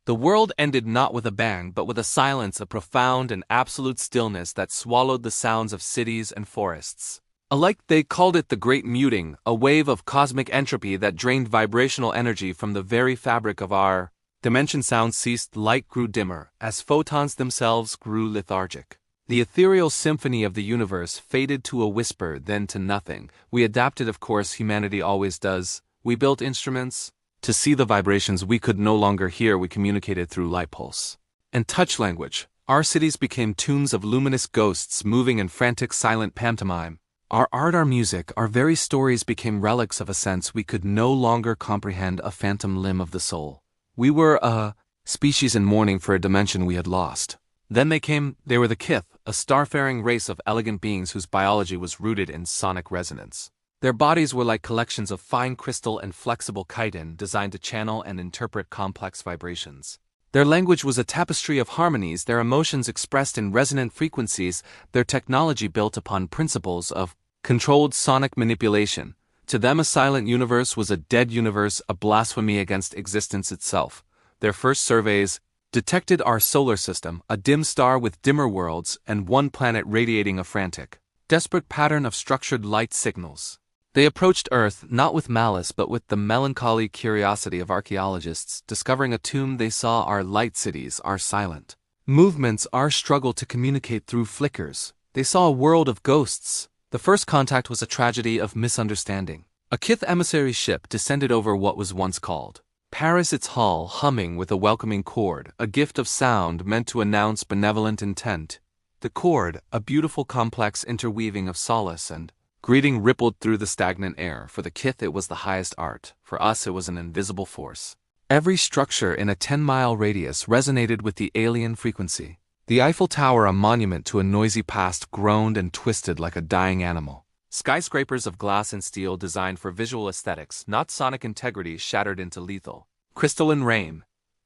The world ended not with a bang but with a silence, a profound and absolute stillness that swallowed the sounds of cities and forests. Alike they called it the Great Muting, a wave of cosmic entropy that drained vibrational energy from the very fabric of our dimension. Sound ceased, light grew dimmer, as photons themselves grew lethargic. The ethereal symphony of the universe faded to a whisper, then to nothing. We adapted, of course, humanity always does. We built instruments to see the vibrations we could no longer hear. We communicated through light pulse and touch language. Our cities became tombs of luminous ghosts moving in frantic silent pantomime. Our art, our music, our very stories became relics of a sense we could no longer comprehend, a phantom limb of the soul. We were a species in mourning for a dimension we had lost. Then they were the Kith, a starfaring race of elegant beings whose biology was rooted in sonic resonance. Their bodies were like collections of fine crystal and flexible chitin designed to channel and interpret complex vibrations. Their language was a tapestry of harmonies, their emotions expressed in resonant frequencies, their technology built upon principles of controlled sonic manipulation. To them, a silent universe was a dead universe, a blasphemy against existence itself. Their first surveys detected our solar system, a dim star with dimmer worlds and one planet radiating a frantic, desperate pattern of structured light signals. They approached Earth not with malice but with the melancholy curiosity of archaeologists discovering a tomb. They saw our light cities, our silent movements, our struggle to communicate through flickers. They saw a world of ghosts. The first contact was a tragedy of misunderstanding. A Kith emissary ship descended over what was once called Paris, its hull humming with a welcoming chord, a gift of sound meant to announce benevolent intent. The chord, a beautiful complex interweaving of solace and greeting, rippled through the stagnant air. For the Kith it was the highest art, for us it was an invisible force. Every structure in a 10-mile radius resonated with the alien frequency. The Eiffel Tower, a monument to a noisy past, groaned and twisted like a dying animal. Skyscrapers of glass and steel designed for visual aesthetics, not sonic integrity, shattered into lethal crystalline rain.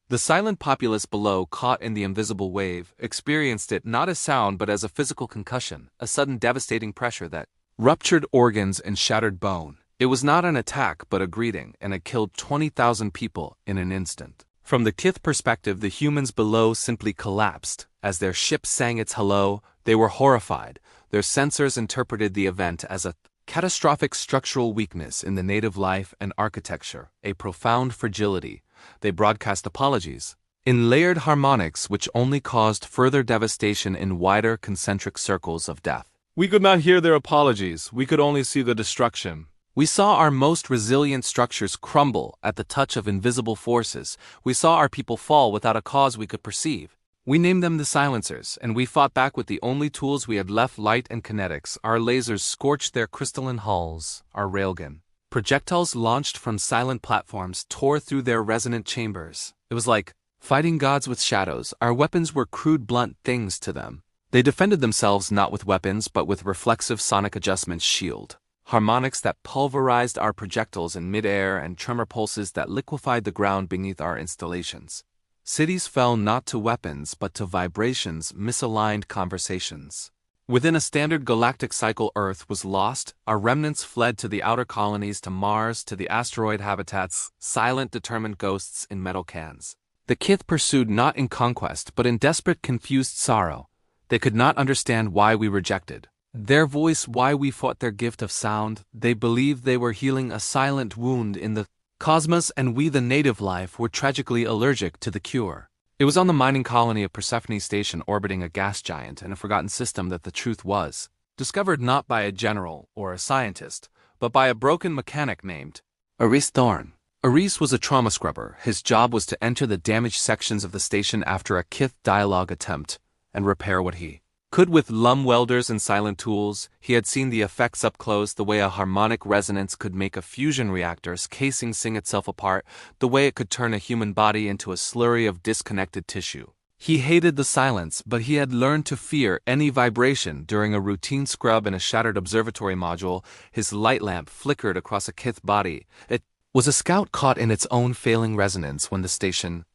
The silent populace below, caught in the invisible wave, experienced it not as sound but as a physical concussion, a sudden devastating pressure that ruptured organs and shattered bone. It was not an attack but a greeting, and it killed 20,000 people in an instant. From the Kith perspective, the humans below simply collapsed. As their ship sang its hello, they were horrified. Their sensors interpreted the event as a catastrophic structural weakness in the native life and architecture, a profound fragility. They broadcast apologies in layered harmonics which only caused further devastation in wider concentric circles of death. We could not hear their apologies, we could only see the destruction. We saw our most resilient structures crumble at the touch of invisible forces. We saw our people fall without a cause we could perceive. We named them the silencers, and we fought back with the only tools we had left: light and kinetics. Our lasers scorched their crystalline hulls. Our railgun projectiles launched from silent platforms tore through their resonant chambers. It was like fighting gods with shadows. Our weapons were crude, blunt things to them. They defended themselves not with weapons but with reflexive sonic adjustments, shield harmonics that pulverized our projectiles in midair, and tremor pulses that liquefied the ground beneath our installations. Cities fell not to weapons but to vibrations, misaligned conversations. Within a standard galactic cycle, Earth was lost. Our remnants fled to the outer colonies, to Mars, to the asteroid habitats, silent, determined ghosts in metal cans. The Kith pursued not in conquest but in desperate, confused sorrow. They could not understand why we rejected their voice, why we fought their gift of sound. They believed they were healing a silent wound in the cosmos, and we, the native life, were tragically allergic to the cure. It was on the mining colony of Persephone Station, orbiting a gas giant and a forgotten system, that the truth was discovered, not by a general or a scientist, but by a broken mechanic named Aris Thorne. Aris was a trauma scrubber. His job was to enter the damaged sections of the station after a Kith dialogue attempt and repair what he could with lum welders and silent tools. He had seen the effects up close, the way a harmonic resonance could make a fusion reactor's casing sing itself apart, the way it could turn a human body into a slurry of disconnected tissue. He hated the silence, but he had learned to fear any vibration. During a routine scrub in a shattered observatory module, his light lamp flickered across a Kith body. It was a scout caught in its own failing resonance. When the station's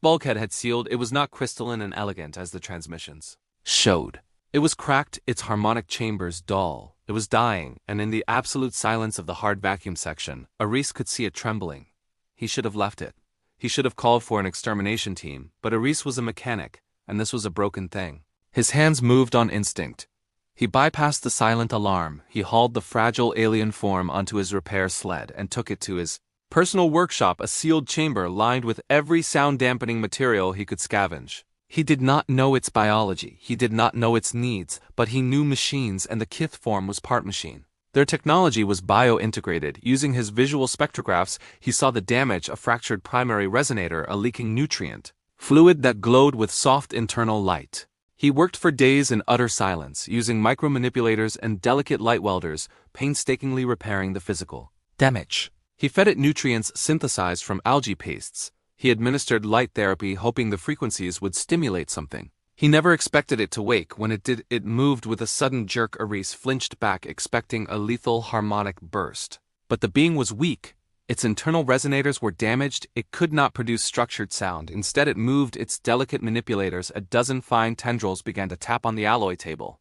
bulkhead had sealed, it was not crystalline and elegant as the transmissions showed. It was cracked, its harmonic chambers dull. It was dying, and in the absolute silence of the hard vacuum section, Aris could see it trembling. He should have left it. He should have called for an extermination team, but Aris was a mechanic, and this was a broken thing. His hands moved on instinct. He bypassed the silent alarm, he hauled the fragile alien form onto his repair sled and took it to his personal workshop, a sealed chamber lined with every sound-dampening material he could scavenge. He did not know its biology, he did not know its needs, but he knew machines, and the Kith form was part machine. Their technology was bio-integrated. Using his visual spectrographs, he saw the damage: a fractured primary resonator, a leaking nutrient fluid that glowed with soft internal light. He worked for days in utter silence, using micromanipulators and delicate light welders, painstakingly repairing the physical damage. He fed it nutrients synthesized from algae pastes. He administered light therapy, hoping the frequencies would stimulate something. He never expected it to wake. When it did, it moved with a sudden jerk. Aris flinched back, expecting a lethal harmonic burst. But the being was weak. Its internal resonators were damaged. It could not produce structured sound. Instead, it moved its delicate manipulators. A dozen fine tendrils began to tap on the alloy table.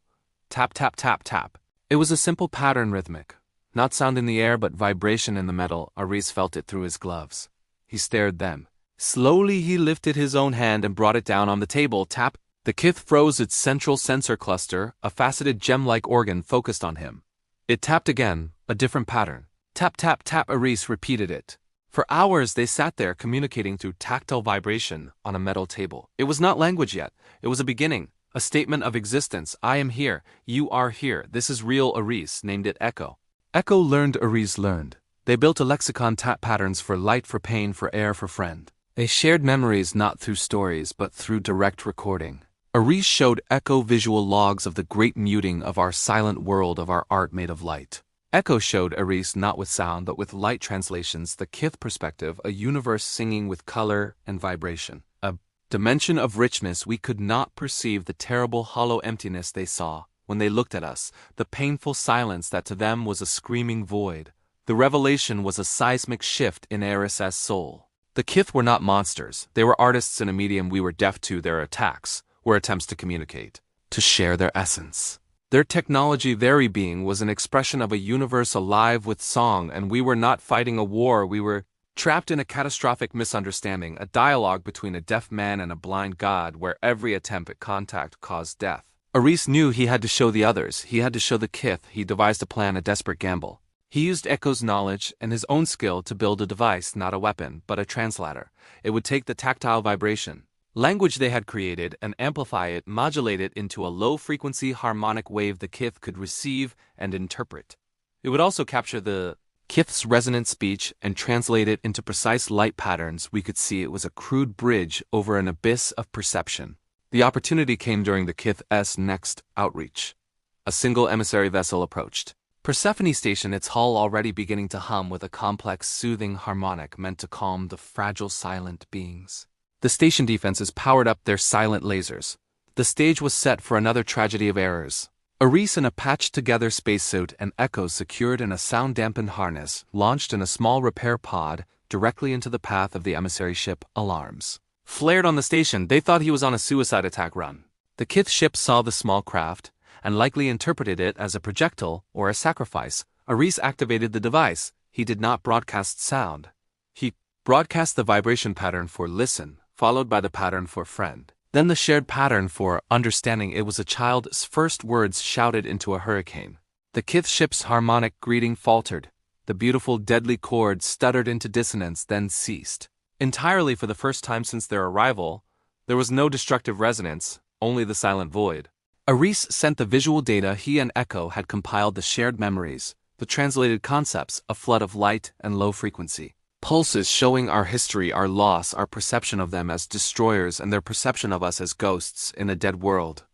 Tap, tap, tap, tap. It was a simple pattern, rhythmic. Not sound in the air, but vibration in the metal. Aris felt it through his gloves. He stared them. Slowly he lifted his own hand and brought it down on the table. Tap. The Kith froze its central sensor cluster, a faceted gem-like organ focused on him. It tapped again, a different pattern. Tap, tap, tap. Aris repeated it. For hours they sat there, communicating through tactile vibration on a metal table. It was not language yet. It was a beginning, a statement of existence. I am here. You are here. This is real. Aris named it Echo. Echo learned. Aris learned. They built a lexicon: tap patterns for light, for pain, for air, for friend. They shared memories not through stories, but through direct recording. Aris showed Echo visual logs of the great muting of our silent world, of our art made of light. Echo showed Aris not with sound, but with light translations, the Kith perspective, a universe singing with color and vibration. A dimension of richness we could not perceive, the terrible hollow emptiness they saw when they looked at us, the painful silence that to them was a screaming void. The revelation was a seismic shift in Aris's soul. The Kith were not monsters. They were artists in a medium we were deaf to. Their attacks were attempts to communicate, to share their essence. Their technology, very being, was an expression of a universe alive with song, and we were not fighting a war. We were trapped in a catastrophic misunderstanding, a dialogue between a deaf man and a blind god, where every attempt at contact caused death. Aris knew he had to show the others. He had to show the Kith. He devised a plan, a desperate gamble. He used Echo's knowledge and his own skill to build a device, not a weapon, but a translator. It would take the tactile vibration, language they had created, and amplify it, modulate it into a low-frequency harmonic wave the Kith could receive and interpret. It would also capture the Kith's resonant speech and translate it into precise light patterns. We could see it was a crude bridge over an abyss of perception. The opportunity came during the Kith's next outreach. A single emissary vessel approached Persephone Station, its hull already beginning to hum with a complex, soothing harmonic meant to calm the fragile, silent beings. The station defenses powered up their silent lasers. The stage was set for another tragedy of errors. Aris, in a patched-together spacesuit, and Echo secured in a sound-dampened harness, launched in a small repair pod directly into the path of the emissary ship. Alarms flared on the station. They thought he was on a suicide attack run. The Kith ship saw the small craft and likely interpreted it as a projectile or a sacrifice. Aris activated the device. He did not broadcast sound. He broadcast the vibration pattern for listen, followed by the pattern for friend. Then the shared pattern for understanding. It was a child's first words shouted into a hurricane. The Kith ship's harmonic greeting faltered. The beautiful deadly chord stuttered into dissonance, then ceased. Entirely for the first time since their arrival, there was no destructive resonance, only the silent void. Aris sent the visual data. He and Echo had compiled the shared memories, the translated concepts, a flood of light and low frequency pulses showing our history, our loss, our perception of them as destroyers and their perception of us as ghosts in a dead world.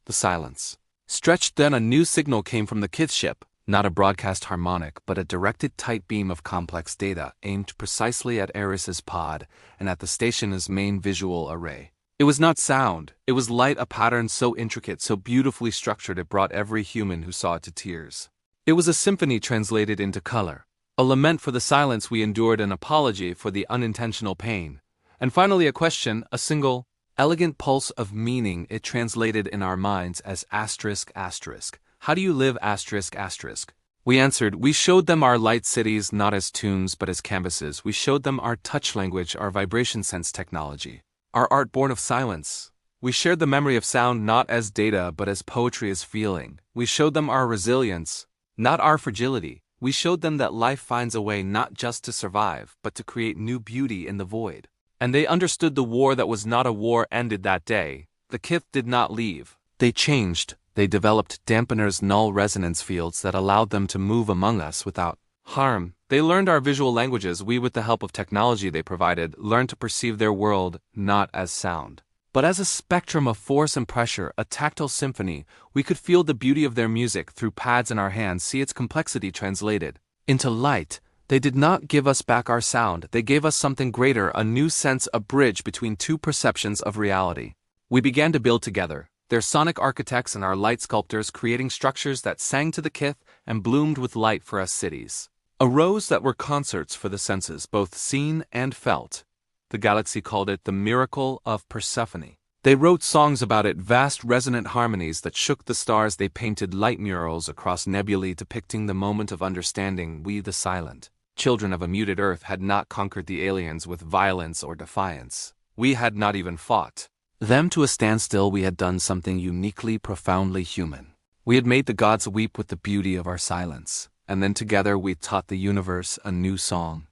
The silence stretched. Then a new signal came from the Kith ship, not a broadcast harmonic, but a directed tight beam of complex data aimed precisely at Aris's pod and at the station's main visual array. It was not sound, it was light, a pattern so intricate, so beautifully structured it brought every human who saw it to tears. It was a symphony translated into color, a lament for the silence we endured, an apology for the unintentional pain, and finally a question, a single, elegant pulse of meaning. It translated in our minds as asterisk asterisk. How do you live asterisk asterisk? We answered, we showed them our light cities not as tunes but as canvases. We showed them our touch language, our vibration sense technology, our art born of silence. We shared the memory of sound not as data but as poetry, as feeling. We showed them our resilience, not our fragility. We showed them that life finds a way not just to survive but to create new beauty in the void. And they understood the war that was not a war ended that day. The Kith did not leave. They changed. They developed dampeners, null resonance fields that allowed them to move among us without harm. They learned our visual languages. We, with the help of technology they provided, learned to perceive their world not as sound, but as a spectrum of force and pressure, a tactile symphony. We could feel the beauty of their music through pads in our hands, see its complexity translated into light. They did not give us back our sound. They gave us something greater, a new sense, a bridge between two perceptions of reality. We began to build together, their sonic architects and our light sculptors, creating structures that sang to the Kith and bloomed with light for us cities. Arose that were concerts for the senses, both seen and felt. The galaxy called it the miracle of Persephone. They wrote songs about it, vast resonant harmonies that shook the stars. They painted light murals across nebulae depicting the moment of understanding. We, the silent children of a muted Earth, had not conquered the aliens with violence or defiance. We had not even fought them to a standstill. We had done something uniquely, profoundly human. We had made the gods weep with the beauty of our silence, and then together we taught the universe a new song.